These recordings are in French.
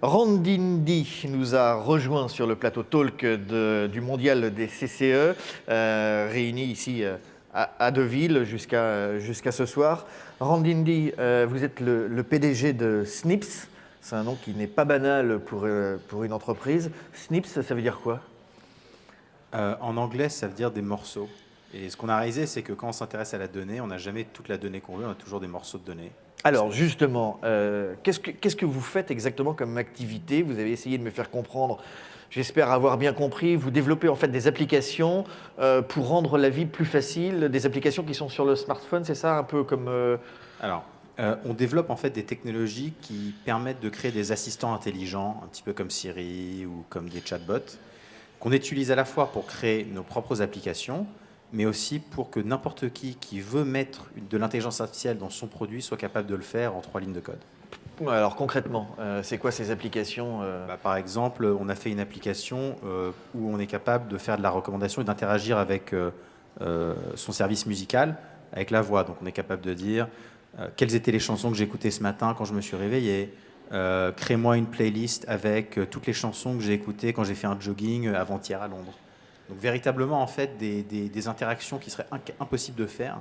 Randindi nous a rejoint sur le plateau Talk du mondial des CCE, réunis ici à Deauville jusqu'à ce soir. Randindi, vous êtes le PDG de Snips. C'est un nom qui n'est pas banal pour une entreprise. Snips, ça veut dire quoi? En anglais, ça veut dire des morceaux. Et ce qu'on a réalisé, c'est que quand on s'intéresse à la donnée, on n'a jamais toute la donnée qu'on veut, on a toujours des morceaux de données. Alors justement, qu'est-ce que vous faites exactement comme activité? Vous avez essayé de me faire comprendre, j'espère avoir bien compris. Vous développez en fait des applications pour rendre la vie plus facile, des applications qui sont sur le smartphone, c'est ça un peu comme... Alors, on développe en fait des technologies qui permettent de créer des assistants intelligents, un petit peu comme Siri ou comme des chatbots, qu'on utilise à la fois pour créer nos propres applications, mais aussi pour que n'importe qui veut mettre de l'intelligence artificielle dans son produit soit capable de le faire en 3 lignes de code. Alors concrètement, c'est quoi ces applications Par exemple, on a fait une application où on est capable de faire de la recommandation et d'interagir avec son service musical, avec la voix. Donc on est capable de dire quelles étaient les chansons que j'écoutais ce matin quand je me suis réveillé. Crée-moi une playlist avec toutes les chansons que j'ai écoutées quand j'ai fait un jogging avant-hier à Londres. Donc véritablement, en fait, des interactions qui seraient impossibles de faire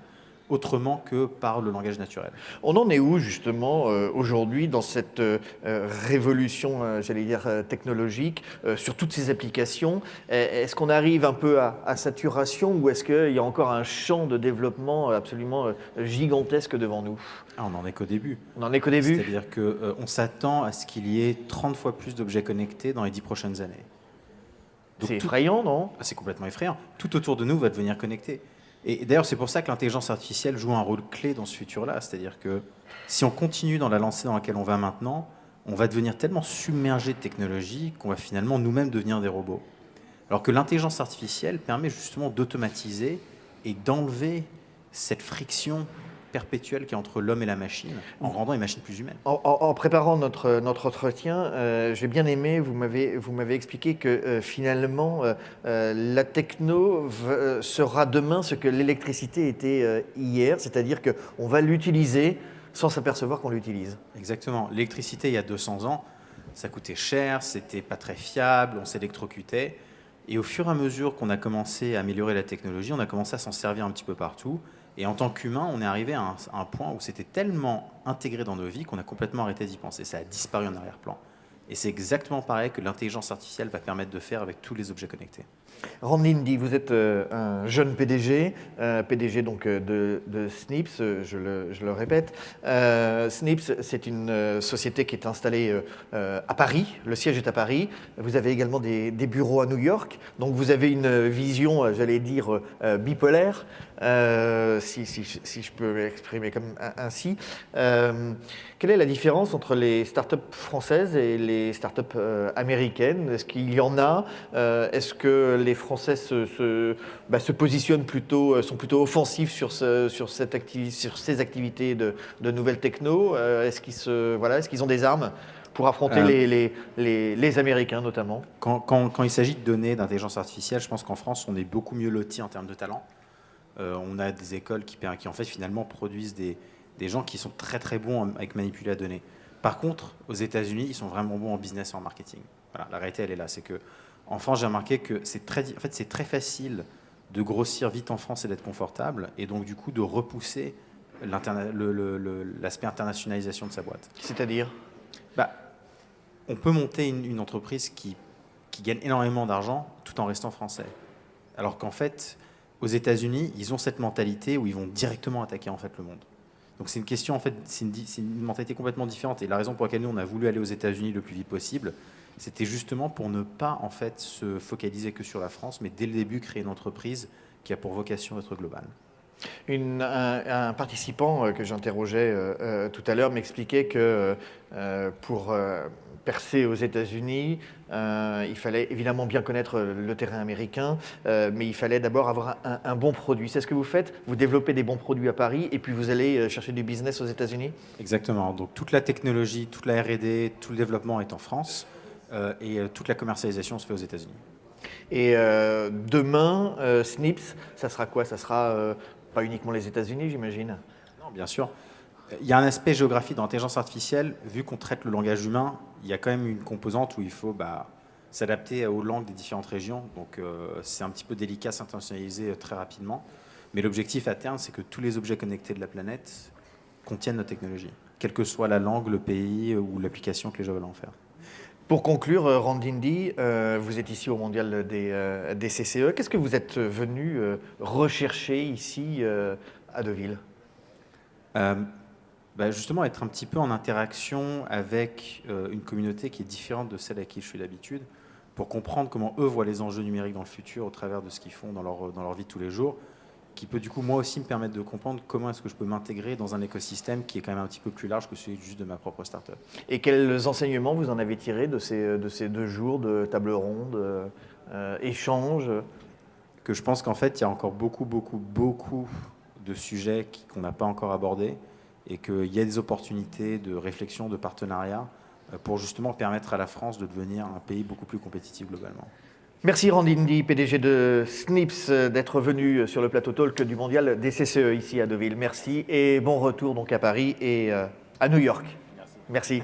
autrement que par le langage naturel. On en est où justement aujourd'hui dans cette révolution, j'allais dire, technologique, sur toutes ces applications? Est-ce qu'on arrive un peu à saturation ou est-ce qu'il y a encore un champ de développement absolument gigantesque devant nous? Ah, on n'en est qu'au début. On n'en est qu'au début? C'est-à-dire qu'on s'attend à ce qu'il y ait 30 fois plus d'objets connectés dans les 10 prochaines années. C'est effrayant, non? Ah, c'est complètement effrayant. Tout autour de nous va devenir connecté. Et d'ailleurs, c'est pour ça que l'intelligence artificielle joue un rôle clé dans ce futur-là. C'est-à-dire que si on continue dans la lancée dans laquelle on va maintenant, on va devenir tellement submergé de technologies qu'on va finalement nous-mêmes devenir des robots. Alors que l'intelligence artificielle permet justement d'automatiser et d'enlever cette friction perpétuelle qui est entre l'homme et la machine, en rendant les machines plus humaines. En préparant notre entretien, j'ai bien aimé, vous m'avez expliqué que finalement, la techno sera demain ce que l'électricité était hier, c'est-à-dire qu'on va l'utiliser sans s'apercevoir qu'on l'utilise. Exactement. L'électricité, il y a 200 ans, ça coûtait cher, c'était pas très fiable, on s'électrocutait. Et au fur et à mesure qu'on a commencé à améliorer la technologie, on a commencé à s'en servir un petit peu partout. Et en tant qu'humain, on est arrivé à un point où c'était tellement intégré dans nos vies qu'on a complètement arrêté d'y penser. Ça a disparu en arrière-plan. Et c'est exactement pareil que l'intelligence artificielle va permettre de faire avec tous les objets connectés. Randindi, vous êtes un jeune PDG, PDG donc de Snips, je le répète. Snips, c'est une société qui est installée à Paris, le siège est à Paris. Vous avez également des bureaux à New York, donc vous avez une vision, j'allais dire, bipolaire, si je peux m'exprimer comme ainsi. Quelle est la différence entre les startups françaises et les startups américaines? Est-ce qu'il y en a? Est-ce que les Français se positionnent plutôt, sont plutôt offensifs sur ces activités de nouvelles techno? Est-ce qu'ils ont des armes pour affronter les Américains notamment? Quand il s'agit de données d'intelligence artificielle, je pense qu'en France, on est beaucoup mieux lotis en termes de talent. On a des écoles qui en fait finalement produisent des gens qui sont très très bons avec manipuler la donnée. Par contre, aux États-Unis, ils sont vraiment bons en business et en marketing. Voilà, la réalité, elle est là. C'est que en France, j'ai remarqué que c'est très facile de grossir vite en France et d'être confortable, et donc du coup de repousser l'aspect internationalisation de sa boîte. C'est-à-dire? Bah, on peut monter une entreprise qui gagne énormément d'argent tout en restant français. Alors qu'en fait, aux États-Unis, ils ont cette mentalité où ils vont directement attaquer en fait le monde. Donc c'est une question, en fait, c'est une mentalité complètement différente. Et la raison pour laquelle nous, on a voulu aller aux États-Unis le plus vite possible, c'était justement pour ne pas en fait se focaliser que sur la France, mais dès le début créer une entreprise qui a pour vocation d'être globale. Un participant que j'interrogeais tout à l'heure m'expliquait que pour percer aux États-Unis, il fallait évidemment bien connaître le terrain américain, mais il fallait d'abord avoir un bon produit. C'est ce que vous faites? Vous développez des bons produits à Paris et puis vous allez chercher du business aux États-Unis? Exactement. Donc toute la technologie, toute la R&D, tout le développement est en France et toute la commercialisation se fait aux États-Unis. Et demain, Snips, ça sera quoi? Ça sera pas uniquement les États-Unis, j'imagine? Non, bien sûr. Il y a un aspect géographique dans l'intelligence artificielle. Vu qu'on traite le langage humain, il y a quand même une composante où il faut s'adapter aux langues des différentes régions. Donc c'est un petit peu délicat à s'internationaliser très rapidement. Mais l'objectif à terme, c'est que tous les objets connectés de la planète contiennent nos technologies, quelle que soit la langue, le pays ou l'application que les gens veulent en faire. Pour conclure, Randindi, vous êtes ici au Mondial des CCE. Qu'est-ce que vous êtes venu rechercher ici à Deauville? Justement, être un petit peu en interaction avec une communauté qui est différente de celle à qui je suis d'habitude, pour comprendre comment eux voient les enjeux numériques dans le futur au travers de ce qu'ils font dans leur vie de tous les jours, qui peut du coup moi aussi me permettre de comprendre comment est-ce que je peux m'intégrer dans un écosystème qui est quand même un petit peu plus large que celui juste de ma propre start-up. Et quels enseignements vous en avez tirés de ces 2 jours de table ronde, échange? Que je pense qu'en fait, il y a encore beaucoup de sujets qu'on n'a pas encore abordés et qu'il y a des opportunités de réflexion, de partenariat pour justement permettre à la France de devenir un pays beaucoup plus compétitif globalement. Merci Randindi, PDG de Snips, d'être venu sur le plateau Talk du Mondial des CCE ici à Deauville. Merci et bon retour donc à Paris et à New York. Merci.